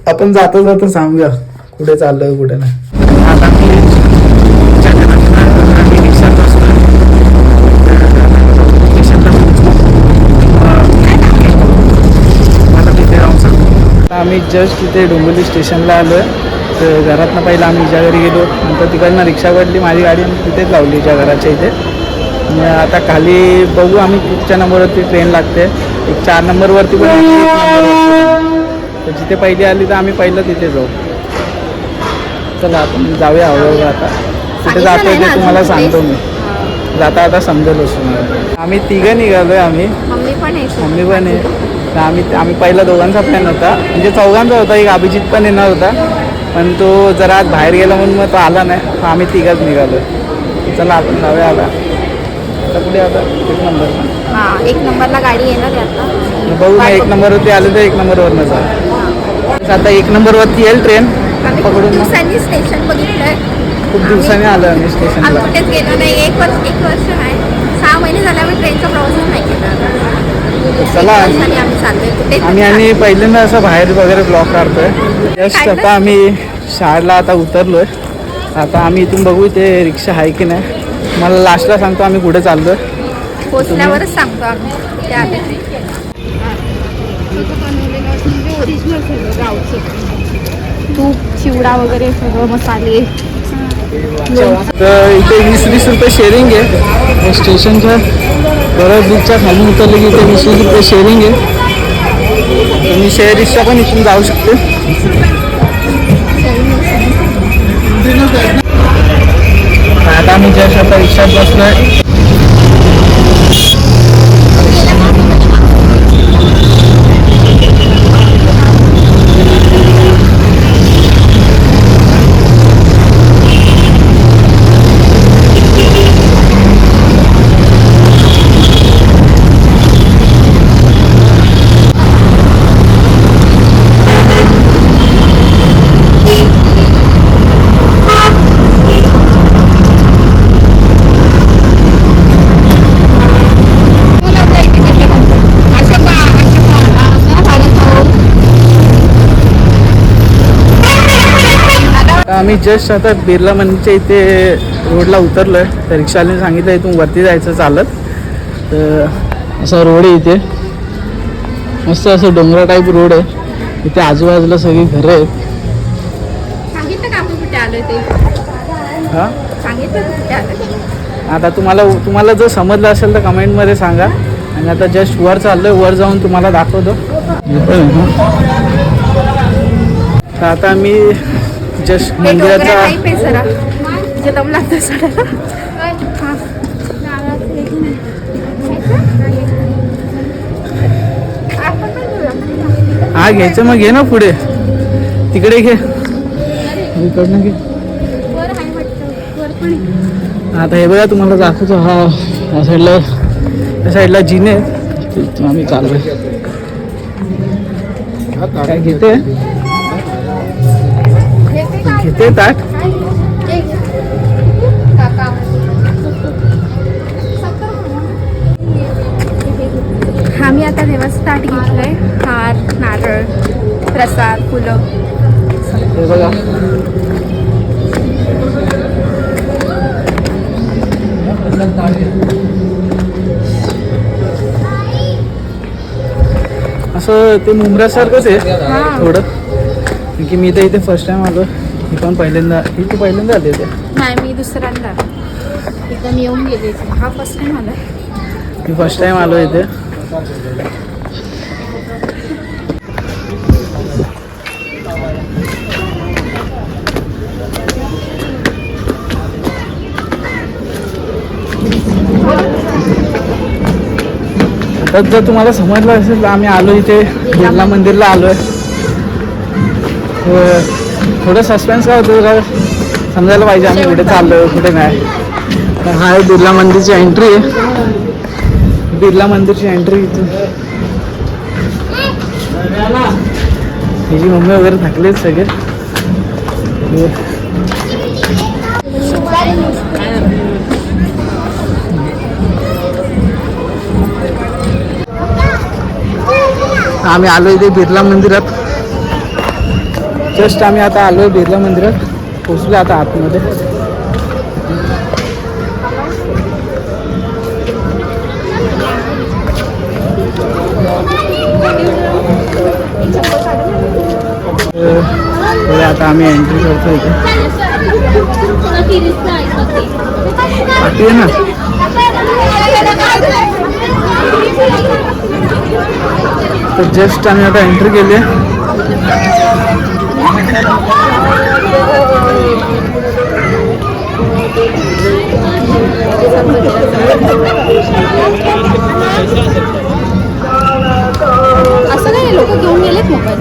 आपण जाता जाता सांगूया कुठे चाललोय कुठे नाही. आता आम्ही रिक्षात बसलोय. आता तिथे राहून सांगू. आम्ही जस्ट तिथे डोंबिवली स्टेशनला आलो आहे. तर घरातनं पहिलं आम्ही हिच्या घरी गेलो, नंतर तिकडनं रिक्षा काढली माझी गाडी आणि तिथेच लावली हिच्या घराच्या इथे. आता खाली बघू आम्ही कुठच्या नंबरवरती ट्रेन लागते. एक 4 नंबरवरती पण तर जिथे पहिली आली तर आम्ही पहिलं तिथे जाऊ. चला आपण जाऊया हळूहळू. आता कुठे जातोय ते तुम्हाला सांगतो मी. जाता आता समजेलच तुम्हाला. आम्ही तिघं निघालो आहे. आम्ही मम्मी पण आहे. तर आम्ही पहिला दोघांचा प्लॅन होता, म्हणजे चौघांचा होता. एक अभिजित पण येणार होता पण तो जरा आज बाहेर गेला म्हणून मग तो आला नाही. आम्ही तिघंच निघालो आहे. चला आपण जाऊया आता. आता कुठे आता 1 नंबर 1 नंबरला गाडी येणार आहे आता. बघू ना 1 नंबरवरती आले तर 1 नंबरवरनं जा. आता 1 नंबरवरती येईल ट्रेन पकडून. दिवसांनी स्टेशन बघितलंय. खूप दिवसांनी आलो आम्ही स्टेशनला. कुठेच गेलो नाही. एक वर्ष नाही, 6 महिने झाले आम्ही ट्रेनचा प्रवासच नाही केला. चला आम्ही आणि पहिल्यांदा असं बाहेर वगैरे ब्लॉग काढतोय. जस्ट आता आम्ही शाळेला आता उतरलोय. आता आम्ही इथून बघू इथे रिक्षा आहे की नाही. मला लास्टला सांगतो आम्ही कुठे चाललोय. पोचल्यावरच सांगतो आम्ही. तूप चिवडा वगैरे सगळं मसाले. तर इथे 20-20 रुपये शेअरिंग आहे. स्टेशनच्या बऱ्याच ब्रिजच्या खाली उतरले की इथे 20 रुपये शेअरिंग आहे. मी शेअर रिक्षा पण इथून जाऊ शकते. आता आम्ही जस्ट आता रिक्षात बसलोय. आम्ही जस्ट आता बिर्ला मंदिरच्या इथे रोडला उतरलो आहे. तर रिक्षावाल्याने सांगितलं इथून वरती जायचं चालत. तर असा रोड आहे इथे. मस्त असं डोंगरा टाईप रोड आहे. इथे आजूबाजूला सगळी घरं आहेत. सांगितलं का आपण कुठे आलोय ते? हां सांगितलं कुठे आलोय? आता तुम्हाला जर समजलं असेल तर कमेंटमध्ये सांगा. आणि आता जस्ट वर चाललोय. वर जाऊन तुम्हाला दाखवतो. तर आता मी जस्ट मंदिराचा हा घ्यायचं मग घे ना पुढे. तिकडे घे इकडनं घे. आता हे बघा तुम्हाला दाखवतो. हा साईडला जिने आहेत. आम्ही चाललोय. काय घेते ताट. आम्ही आता देवाचं ताट घेतलंय. हार, नारळ, प्रसाद, फुलं. हे बघा असं ते मुंब्र्यासारखंच आहे थोडं. की मी तर इथे फर्स्ट टाइम आलो. मी पण पहिल्यांदा आले ते. नाही मी दुसऱ्यांदा एकदम येऊन गेले. हा फर्स्ट टाइम आला. मी फर्स्ट टाइम आलो इथे. तर जर तुम्हाला समजलं असेल तर आम्ही आलो इथे बिर्ला मंदिरला आलोय. थोडं सस्पेन्स काय होतं का समजायला पाहिजे आम्ही कुठे चाललोय कुठे नाही. तर हा आहे बिर्ला मंदिरची एंट्री आहे. बिर्ला मंदिरची एंट्री इथून. हिची मम्मी वगैरे थकलेत सगळे. आम्ही आलो इथे बिर्ला मंदिरात. जस्ट आम्ही आता आलो आहे बिर्ला मंदिरात, पोचलो आता आतमध्ये. आता आम्ही एंट्री करतो इथे. बाकी आहे ना, तर जस्ट आम्ही आता एंट्री केली आहे. असं नाही, लोक घेऊन गेलेत मोबाईल.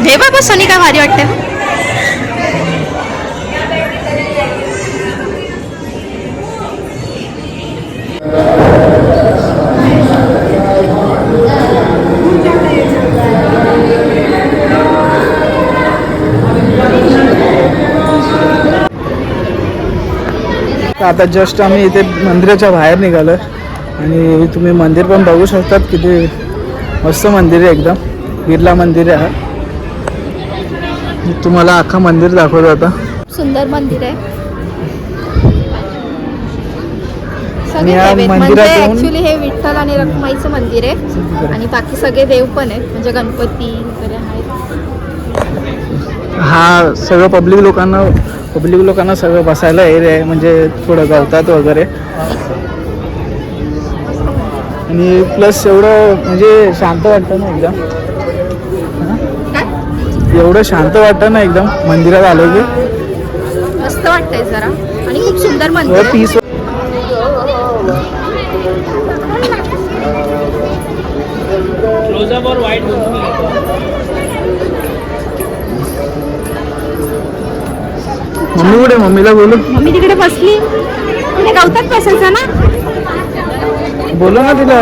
हे बाबा सोनी काय भारी वाटतं. आता जस्ट आम्ही इथे मंदिराच्या बाहेर निघालो आणि तुम्ही मंदिर पण बघू शकतात. किती मस्त मंदिर आहे, एकदम बिर्ला मंदिर आहे. मी तुम्हाला अख्खा मंदिर दाखवतो आता. सुंदर मंदिर आहे. आणि या मंदिरात येऊन- ऍक्च्युली हे विठ्ठल आणि रखुमाईचं मंदिर आहे आणि बाकी सगळे देव पण आहेत, म्हणजे गणपती वगैरे आहेत. हा सगळं पब्लिक लोकांना सगळं बसायला एरिया आहे, म्हणजे थोडं गवतात वगैरे. आणि प्लस एवढं म्हणजे शांत वाटतं ना एकदम. एवढं शांत वाटतं ना एकदम मंदिरात आलो की. मस्त वाटतंय जरा आणि खूप सुंदर मंदिर आहे. पीस. मम्मी कुठे? मम्मीला बोलू. मम्मी तिकडे बसली, तिथे गवतात बसायचं ना. बोलो ना तिला.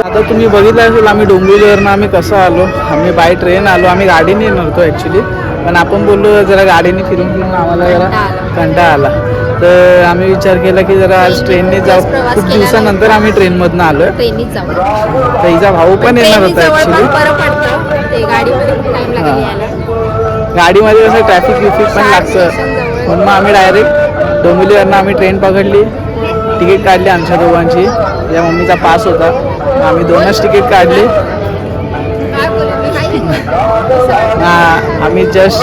आता तुम्ही बघितलं असेल आम्ही डोंबिवलीवरनं आम्ही कसं आलो. आम्ही बाय ट्रेन आलो, आम्ही गाडीने नव्हतो ॲक्च्युली, पण आपण बोललो जरा गाडीने फिरून फिरून आम्हाला जरा कंटाळा आला. तर आम्ही विचार केला की जरा आज ट्रेनने जाऊ. खूप दिवसानंतर आम्ही ट्रेनमधनं आलो. ट्रेननीच जाऊ. तर हिचा भाऊ पण येणार होता ॲक्च्युली. बरं पडतं ते, गाडीमध्ये टाइम लागेल यायला. गाडीमध्ये कसं ट्रॅफिक पण लागतं, म्हणून मग आम्ही डायरेक्ट डोंबिवलीवरनं आम्ही ट्रेन पकडली. तिकीट काढली आमच्या दोघांची. या मम्मीचा पास होता, आम्ही 2च तिकीट काढली. आम्ही जस्ट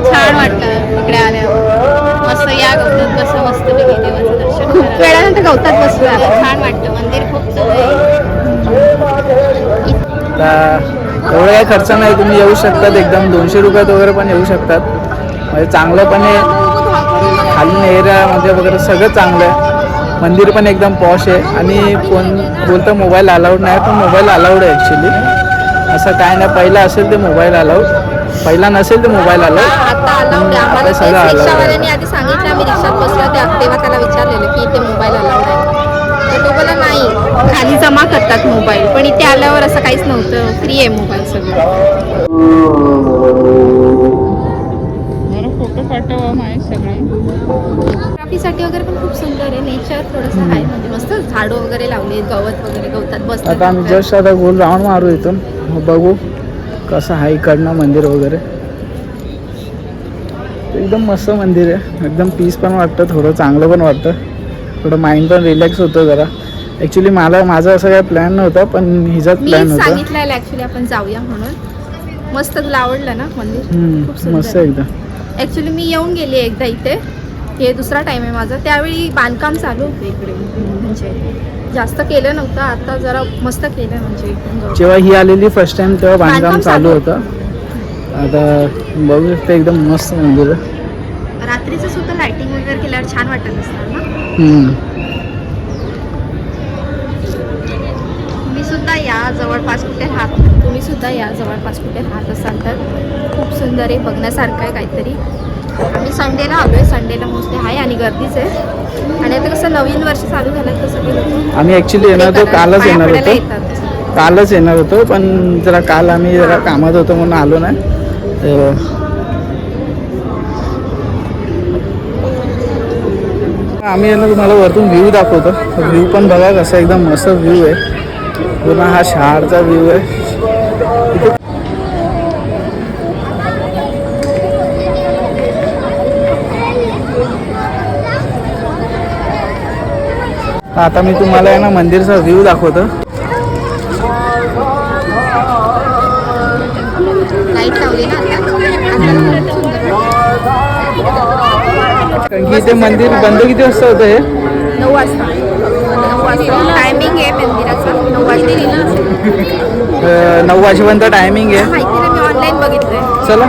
छान वाटतं तिकडे आल्यावर. मस्त या गवतात बसा, मस्त देवाचं दर्शन. खूप वेळानंतर गवतात बसलं, छान वाटतं. मंदिर खूप एवढं काही खर्च नाही, तुम्ही येऊ शकतात. एकदम 200 रुपयात वगैरे पण येऊ शकतात. म्हणजे चांगलं पण आहे, खाली एरियामध्ये वगैरे सगळं चांगलं आहे. मंदिर पण एकदम पॉश आहे. आणि कोण बोलतं मोबाईल अलाउड नाही, पण मोबाईल अलाउड आहे ॲक्च्युली. असं काय नाही, पहिला असेल ते मोबाईल अलाउड, पहिला नसेल तर मोबाईल अलाउड. आता अलाउड आहे आम्हाला. रिक्षावाल्यांनी आधी सांगितलं, आम्ही रिक्षात बसलो तेव्हा त्याला विचारलेलं की इथे मोबाईल अलाउड आहे. तर तो बोला नाही, खाली जमा करतात मोबाईल. पण इथे आल्यावर असं काहीच नव्हतं, फ्री आहे मोबाईल सगळं. फोटो पाठवा माहीत सगळे फोटोग्राफीसाठी वगैरे पण खूप सुंदर आहे. नेचर थोडंसं आहे म्हणजे मस्त झाडं वगैरे लावले, गवत वगैरे गवतात बसतात. आता आम्ही जस्ट आता गोल राऊंड मारू इथून, मग बघू कसं आहे इकडनं मंदिर वगैरे. एकदम मस्त मंदिर आहे, एकदम पीस पण वाटतं, थोडं चांगलं पण वाटतं, थोडं माइंड पण रिलॅक्स होतं जरा. ॲक्च्युली माझा असं काय प्लॅन नव्हता, पण हिचाच मी प्लॅन होता. सांगितलेलं ॲक्च्युली आपण जाऊया म्हणून. मस्त तुला आवडलं ना मंदिर? खूप मस्त सुंदर. एकदम. ॲक्च्युली मी येऊन गेली एकदा इथे, हे दुसरा टाइम आहे माझा. त्यावेळी बांधकाम चालू होतं इकडे, म्हणजे जास्त केलं नव्हतं, आता जरा मस्त केलं म्हणजे एकदम. जेव्हा ही आलेली फर्स्ट टाइम तेव्हा बांधकाम चालू होतं. आता बघू शकते एकदम मस्त मंदिर आहे. रात्रीचं सुद्धा लाइटिंग वगैरे केल्यावर छान वाटत असणार ना. तुम्ही सुद्धा या जवळपास कुठे राहत, तुम्ही सुद्धा या जवळपास कुठे राहत असाल तर खूप सुंदर आहे, बघण्यासारखं आहे काहीतरी. आम्ही संडेला आलोय, संडेला मोस्टली आहे आणि गर्दीच आहे. आणि आता कसं नवीन वर्ष चालू झालं तसं केलं. आम्ही ॲक्च्युली येणार होतो, कालच येणार होतो, पण जरा काल आम्ही जरा कामात होतो म्हणून आलो नाही. आम्ही यांना तुम्हाला वरतून व्ह्यू दाखवतो. व्ह्यू पण बघा कसं एकदम मस्त व्ह्यू आहे. पूर्ण हा शहरचा व्ह्यू आहे. आता मी तुम्हाला आहे ना मंदिरचा व्ह्यू दाखवतो. लाईट लावली ना कारण की इथे मंदिर बंद किती वाजता होतं हे? 9 वाजता. 9 वाजता टायमिंग आहे मंदिराचा. 9 वाजता 9 वाजेपर्यंत टायमिंग आहे. माहिती नाही, मी ऑनलाईन बघितलंय. चला.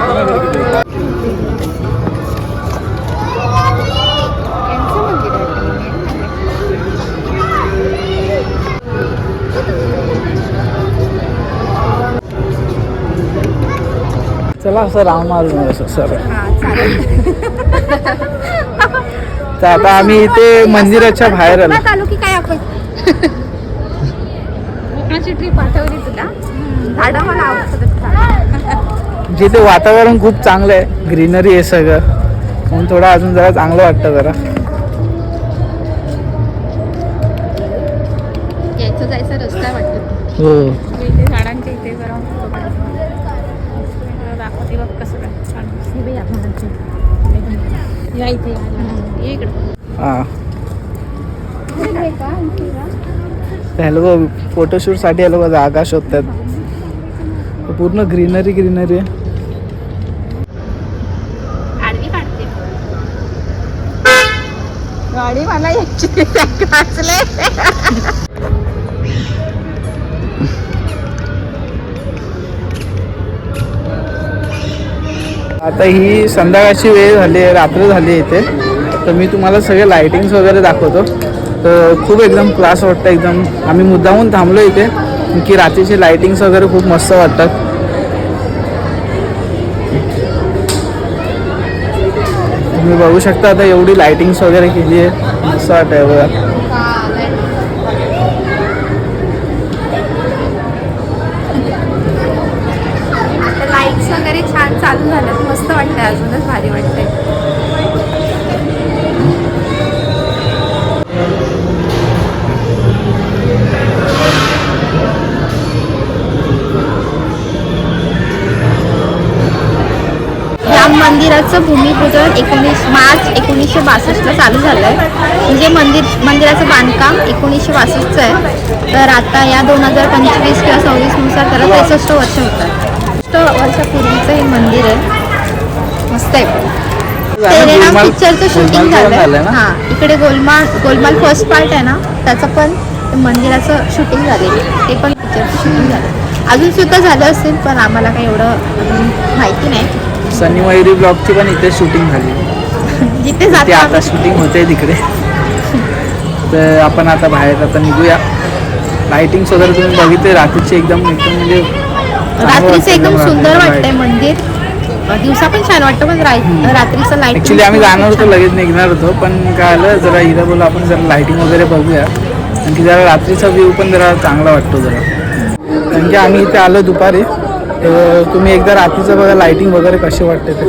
चला असं राऊंड मारून असं सर. तर आता आम्ही इथे मंदिराच्या बाहेर आलो. की काय आपण कोकणाची ट्रिप आठवली तुला? झाडं मला आवडतात. जिथे वातावरण खूप चांगलं आहे, ग्रीनरी आहे सगळं, म्हणून थोडं अजून जरा चांगलं वाटतं जरा. यायचं जायचं रस्ता वाटतं. हो. इथे झाडांच्या इथे जरा दाखवते बघ कसं काय छान. या इथे ये इकडे. हां हॅलो बघ, फोटोशूटसाठी हॅलो बघा जागा शोधतात. पूर्ण ग्रीनरी ग्रीनरी आहे. आडवी काढते गाडी मला यायची आता ही संध्याकाळची वेळ झाली आहे, रात्र झाली आहे इथे. तर मी तुम्हाला सगळे लाईटिंग्स वगैरे दाखवतो. तर खूप एकदम क्लास वाटतं एकदम. आम्ही मुद्दामून थांबलो इथे की रात्रीचे लाईटिंग्स वगैरे खूप मस्त वाटतात. तुम्ही बघू शकता आता एवढी लाईटिंग्स वगैरे केली आहे, मस्त वाटतं बघा. लाईट्स वगैरे छान चालू झालं, मस्त वाटतंय, अजूनच भारी वाटतंय. राम मंदिराचं भूमिपूजन 19 मार्च 1962ला चालू झालं आहे. म्हणजे मंदिराचं बांधकाम 1962चं आहे. तर आता या 2025 किंवा 26नुसार त्याला 63 वर्ष होतात. 63 वर्षापूर्वीचं हे मंदिर आहे, मस्त आहे. तेरे नाम पिक्चरचं शूटिंग झालं. हां, इकडे गोलमाल फर्स्ट पार्ट आहे ना, त्याचं पण मंदिराचं शूटिंग झालेलं, ते पण पिक्चरचं शूटिंग झालं. अजून सुद्धा झालं असेल, पण आम्हाला काही एवढं माहिती नाही. सनी मयुरी ब्लॉगची पण इथे शूटिंग झाली, जिथे ते जातो आता शूटिंग होते तिकडे. तर आपण आता बाहेर आता निघूया. लाईटिंग्स वगैरे तुम्ही बघितले रात्रीचे एकदम म्हणजे रात्रीचं एकदम सुंदर वाटतंय मंदिर. दिवसा पण छान वाटतं, पण रात्रीचं लाईट. ॲक्च्युली आम्ही जाणार होतो, लगेच निघणार होतो, पण काय आलं जरा हिला बोलू आपण जरा लाईटिंग वगैरे बघूया, कारण की जरा रात्रीचा व्ह्यू पण जरा चांगला वाटतो जरा. कारण की आम्ही इथे आलो दुपारी. तर तुम्ही एकदा रात्रीचं बघा लाईटिंग वगैरे कशी वाटते ते.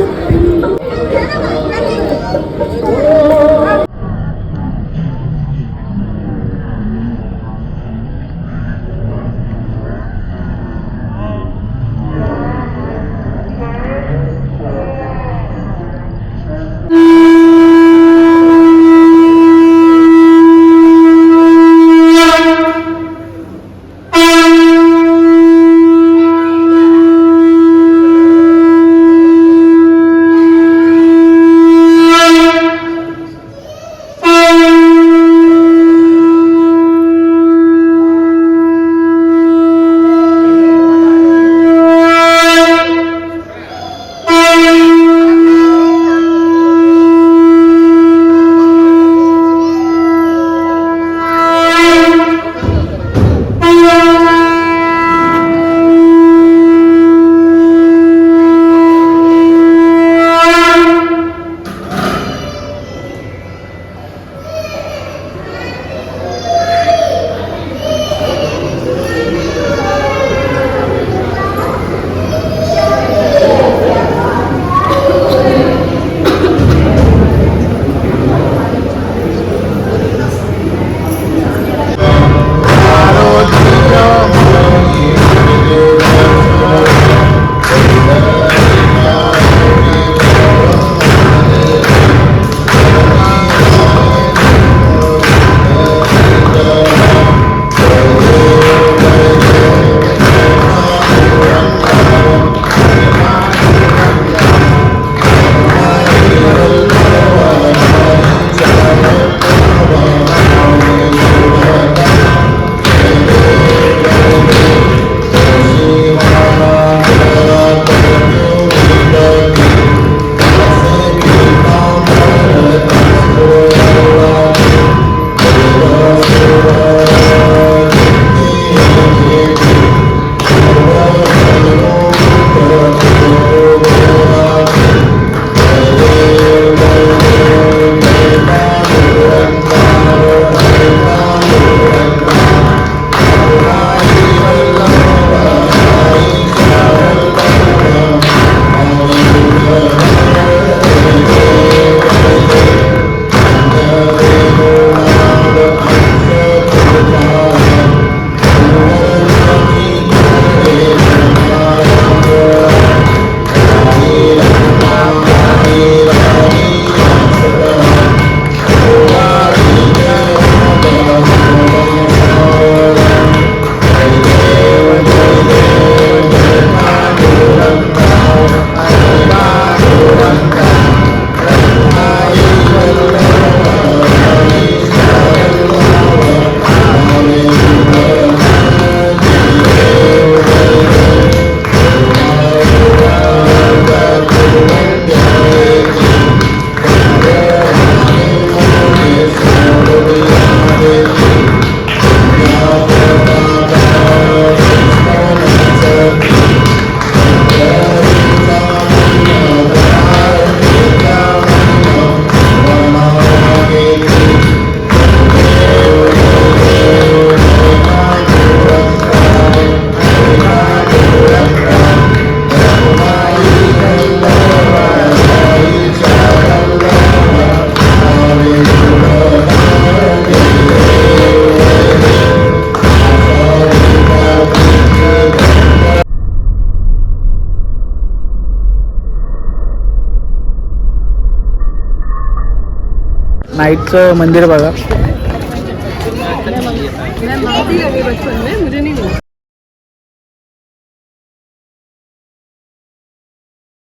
नाईटचं मंदिर बघा.